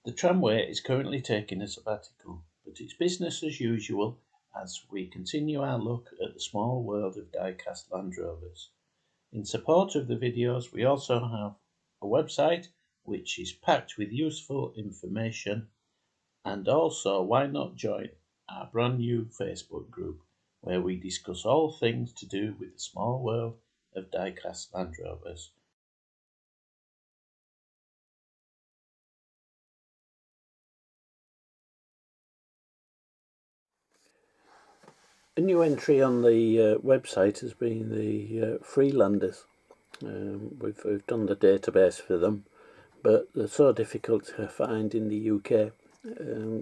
The tramway is currently taking a sabbatical, but it's business as usual as we continue our look at the small world of Diecast Land Rovers. In support of the videos, we also have a website which is packed with useful information, and also why not join our brand new Facebook group where we discuss all things to do with the small world of Diecast Land Rovers. A new entry on the website has been the Freelanders. We've done the database for them, but they're so difficult to find in the UK.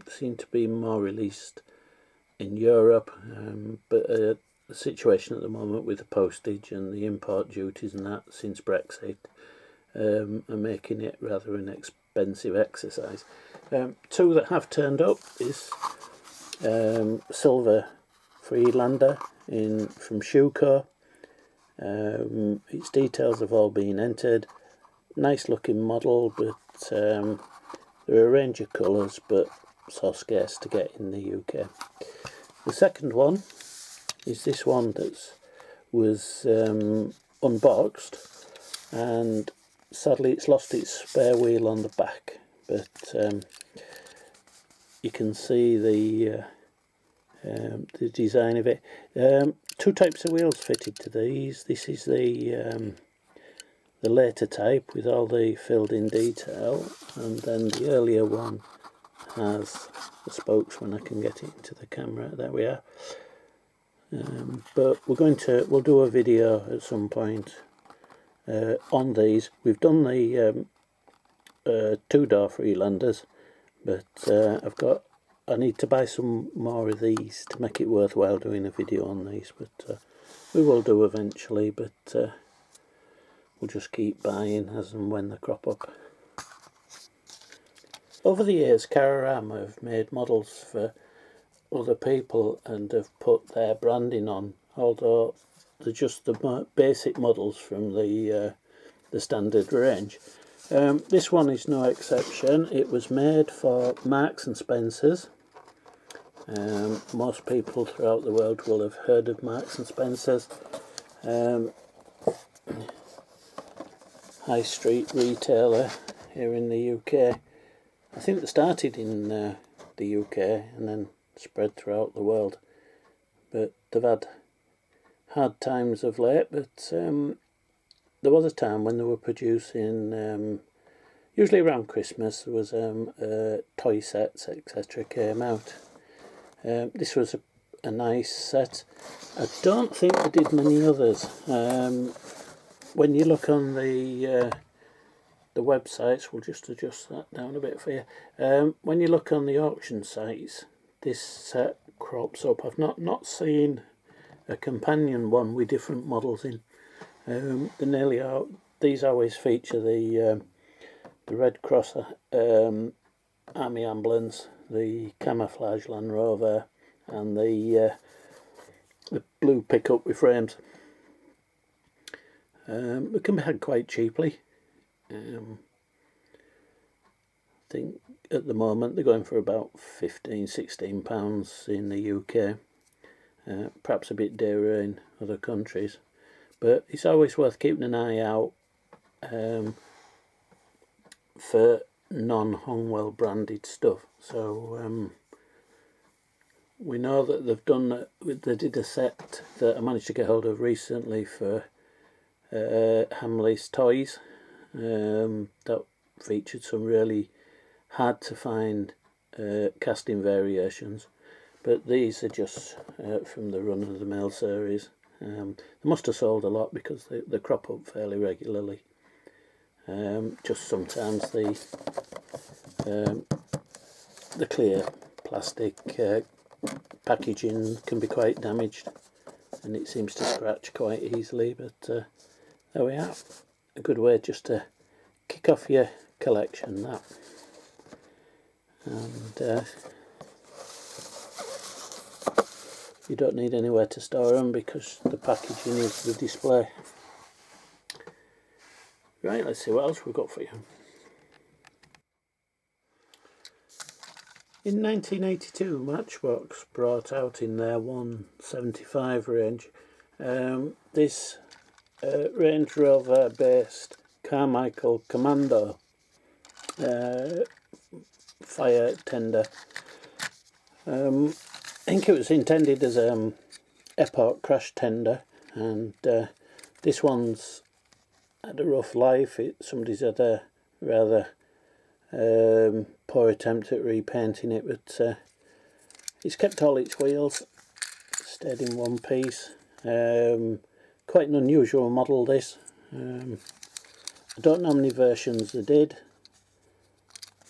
Seem to be more released in Europe, but the situation at the moment with the postage and the import duties and that since Brexit are making it rather an expensive exercise. Two that have turned up is Silver Freelander from Shuko. Its details have all been entered. Nice looking model, but there are a range of colours, but so scarce to get in the UK. The second one is this one that was unboxed, and sadly it's lost its spare wheel on the back, but you can see the design of it. Two types of wheels fitted to these. This is the later type with all the filled in detail, and then the earlier one has the spokes when I can get it into the camera. There we are. But we'll do a video at some point on these. We've done the two-door Freelanders, but I need to buy some more of these to make it worthwhile doing a video on these, but we will do eventually, but we'll just keep buying as and when they crop up. Over the years, Carrarama have made models for other people and have put their branding on, although they're just the basic models from the standard range. This one is no exception. It was made for Marks and Spencer's. Most people throughout the world will have heard of Marks and Spencer's. High street retailer here in the UK. I think they started in the UK and then spread throughout the world, but they've had hard times of late. But there was a time when they were producing, usually around Christmas, there was toy sets, etc. came out. This was a nice set. I don't think they did many others. When you look on the websites, we'll just adjust that down a bit for you. When you look on the auction sites, this set crops up. I've not seen a companion one with different models in. They're nearly out. These always feature the Red Cross Army ambulance, the camouflage Land Rover, and the blue pickup with frames. They can be had quite cheaply. I think at the moment they're going for about £15–16 in the UK, perhaps a bit dearer in other countries, but it's always worth keeping an eye out for non-Hongwell branded stuff. So we know that they did a set that I managed to get hold of recently for Hamley's Toys that featured some really hard to find casting variations, but these are just from the run-of-the-mill series. They must have sold a lot because they crop up fairly regularly. Just sometimes the clear plastic packaging can be quite damaged, and it seems to scratch quite easily, but there we are. A good way just to kick off your collection, that. And you don't need anywhere to store them because the packaging is the display. Right, let's see what else we've got for you. In 1982, Matchbox brought out in their 175 range this Range Rover based Carmichael Commando fire tender. I think it was intended as an airport crash tender, and this one's had a rough life. Somebody's had a rather poor attempt at repainting it, but it's kept all its wheels, stayed in one piece. Quite an unusual model, this. I don't know how many versions they did,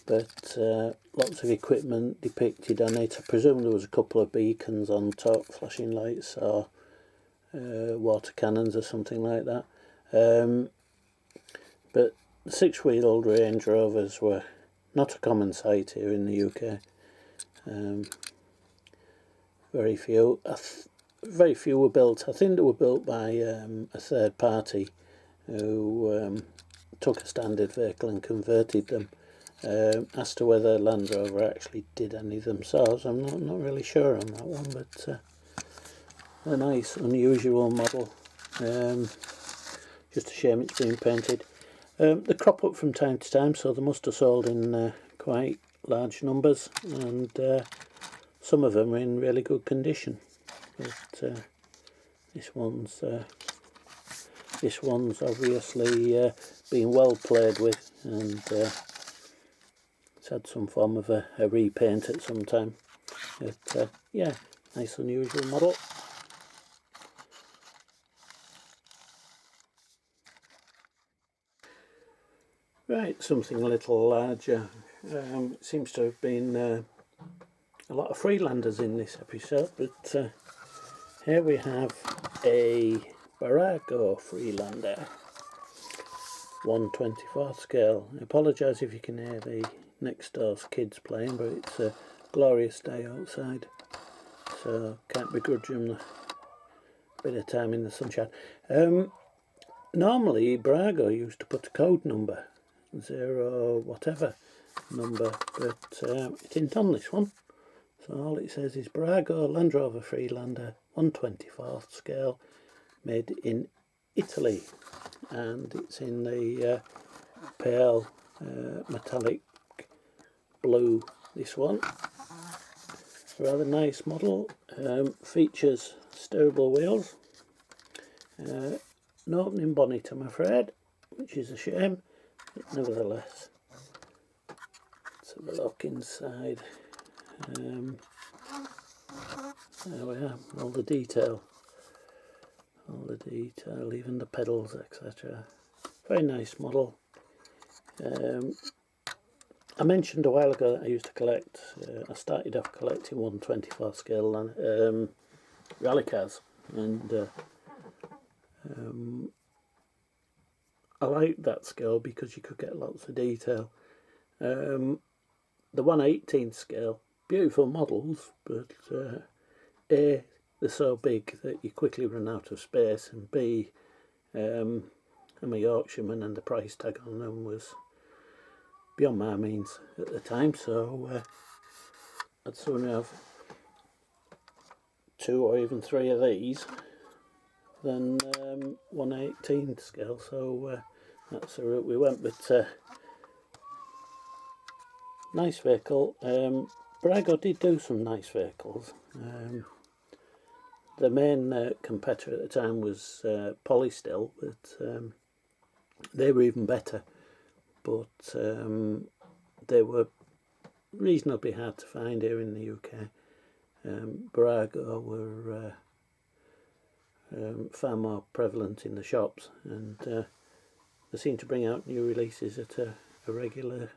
but lots of equipment depicted on it. I presume there was a couple of beacons on top, flashing lights, or water cannons or something like that. But the six-wheeled Range Rovers were not a common sight here in the UK. Very few. Very few were built. I think they were built by a third party who took a standard vehicle and converted them. As to whether Land Rover actually did any themselves, I'm not really sure on that one, but a nice, unusual model. Just a shame it's been painted. They crop up from time to time, so they must have sold in quite large numbers, and some of them are in really good condition. But this one's obviously been well played with, and it's had some form of a repaint at some time. But yeah, nice unusual model. Right, something a little larger. It seems to have been a lot of Freelanders in this episode, but here we have a Virago Freelander, 1/24 scale. I apologise if you can hear the next door's kids playing, but it's a glorious day outside, so can't begrudge them a bit of time in the sunshine. Normally Virago used to put a code number, 0 whatever number, but it didn't on this one. So all it says is Virago Land Rover Freelander 1/24 scale, made in Italy, and it's in the pale metallic blue. This one, rather nice model. Features steerable wheels. No opening bonnet, I'm afraid, which is a shame, but nevertheless. Let's have a look inside. There we are, all the detail, even the pedals, etc. Very nice model. I mentioned a while ago that I used to collect, I started off collecting 1/24 scale rally cars, and I liked that scale because you could get lots of detail. The 1/18 scale, beautiful models, but A, they're so big that you quickly run out of space, and B, I'm a Yorkshireman and the price tag on them was beyond my means at the time, so I'd sooner have 2 or even 3 of these than 1/18 scale, so that's the route we went. But nice vehicle. Virago did do some nice vehicles. The main competitor at the time was Polystill, but they were even better, but they were reasonably hard to find here in the UK. Virago were far more prevalent in the shops, and they seem to bring out new releases at a regular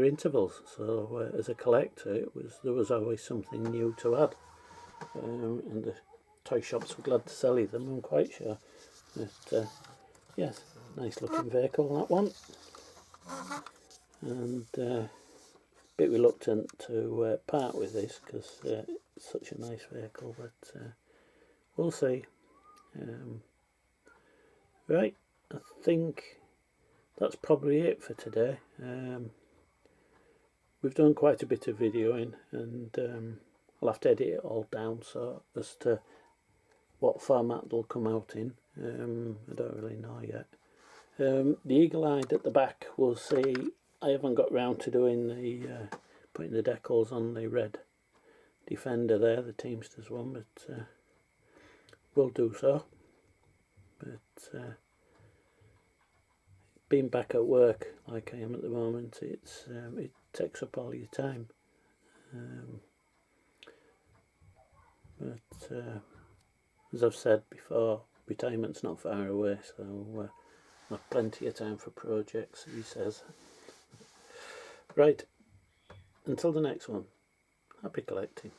intervals. So as a collector, there was always something new to add, and the toy shops were glad to sell you them, I'm quite sure. But yes, nice looking vehicle, that one, and a bit reluctant to part with this because it's such a nice vehicle, but we'll see. Right, I think that's probably it for today. we've done quite a bit of videoing, and I'll have to edit it all down so as to what format they'll come out in. I don't really know yet. The eagle-eyed at the back, we'll see. I haven't got round to doing the putting the decals on the red Defender there, the Teamsters one, but we'll do so. But being back at work like I am at the moment, it takes up all your time. But as I've said before, retirement's not far away, so I've plenty of time for projects, he says. Right, until the next one, happy collecting.